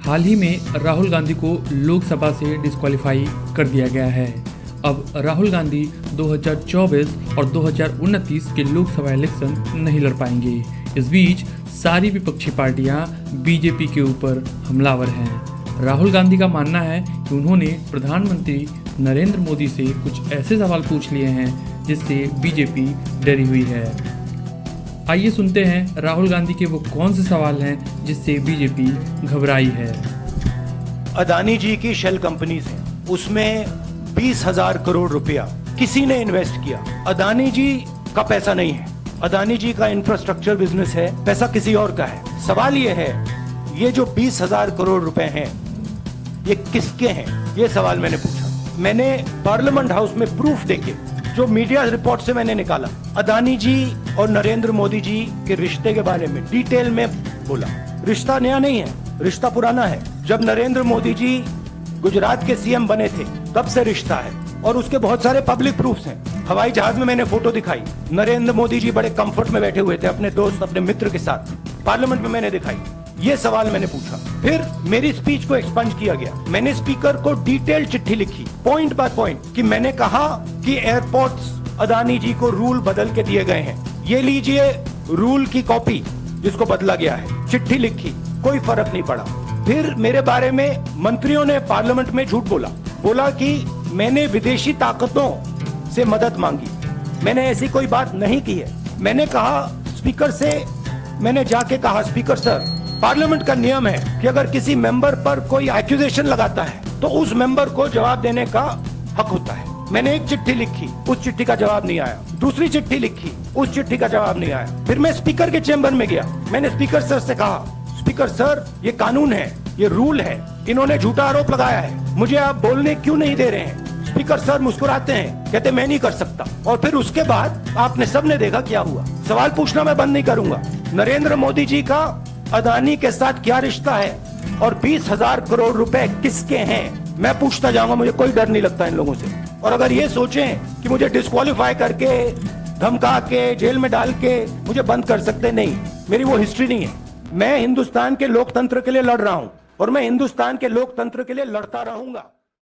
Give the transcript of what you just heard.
हाल ही में राहुल गांधी को लोकसभा से डिस्क्वालीफाई कर दिया गया है। अब राहुल गांधी 2024 और 2029 के लोकसभा इलेक्शन नहीं लड़ पाएंगे। इस बीच सारी विपक्षी पार्टियां बीजेपी के ऊपर हमलावर हैं। राहुल गांधी का मानना है कि उन्होंने प्रधानमंत्री नरेंद्र मोदी से कुछ ऐसे सवाल पूछ लिए हैं जिससे बीजेपी डरी हुई है। आइए सुनते हैं राहुल गांधी के वो कौन से सवाल हैं जिससे बीजेपी घबराई है। अदानी जी की शेल कंपनीज हैं, उसमें 20,000 करोड़ रुपया किसी ने इन्वेस्ट किया। अदानी जी का पैसा नहीं है, अदानी जी का इंफ्रास्ट्रक्चर बिजनेस है, पैसा किसी और का है। सवाल ये है, ये जो 20,000 करोड़ रुपए हैं ये किसके हैं? ये सवाल मैंने पूछा। मैंने पार्लियामेंट हाउस में प्रूफ देके, जो मीडिया रिपोर्ट से मैंने निकाला, अदानी जी और नरेंद्र मोदी जी के रिश्ते के बारे में डिटेल में बोला। रिश्ता नया नहीं है, रिश्ता पुराना है। जब नरेंद्र मोदी जी गुजरात के सीएम बने थे तब से रिश्ता है और उसके बहुत सारे पब्लिक प्रूफ्स हैं। हवाई जहाज में मैंने फोटो दिखाई, नरेंद्र मोदी जी बड़े कंफर्ट में बैठे हुए थे अपने दोस्त, अपने मित्र के साथ। पार्लियामेंट में मैंने दिखाई। ये सवाल मैंने पूछा। फिर मेरी स्पीच को एक्सपंज किया गया। मैंने स्पीकर को डिटेल चिट्ठी लिखी, पॉइंट बाय पॉइंट, कि मैंने कहा कि एयरपोर्ट्स अदानी जी को रूल बदल के दिए गए हैं। ये लीजिए रूल की कॉपी जिसको बदला गया है। चिट्ठी लिखी, कोई फर्क नहीं पड़ा। फिर मेरे बारे में मंत्रियों ने पार्लियामेंट में झूठ बोला कि मैंने विदेशी ताकतों से मदद मांगी। मैंने ऐसी कोई बात नहीं की है। मैंने कहा स्पीकर से, मैंने जाके कहा, स्पीकर सर, पार्लियामेंट का नियम है कि अगर किसी मेंबर पर कोई एक्यूजेशन लगाता है तो उस मेंबर को जवाब देने का हक होता है। मैंने एक चिट्ठी लिखी, उस चिट्ठी का जवाब नहीं आया। दूसरी चिट्ठी लिखी, उस चिट्ठी का जवाब नहीं आया। फिर मैं स्पीकर के चेंबर में गया। मैंने स्पीकर सर से कहा, स्पीकर सर, ये कानून है, ये रूल है, इन्होंने झूठा आरोप लगाया है, मुझे आप बोलने क्यों नहीं दे रहे हैं? स्पीकर सर मुस्कुराते हैं, कहते मैं नहीं कर सकता। और फिर उसके बाद आपने सबने देखा क्या हुआ। सवाल पूछना मैं बंद नहीं करूंगा। नरेंद्र मोदी जी का अदानी के साथ क्या रिश्ता है और 20,000 करोड़ रुपए किसके हैं, मैं पूछता जाऊंगा। मुझे कोई डर नहीं लगता इन लोगों से। और अगर ये सोचें कि मुझे डिस्क्वालीफाई करके, धमका के, जेल में डाल के मुझे बंद कर सकते, नहीं, मेरी वो हिस्ट्री नहीं है। मैं हिंदुस्तान के लोकतंत्र के लिए लड़ रहा हूं और मैं हिंदुस्तान के लोकतंत्र के लिए लड़ता रहूंगा।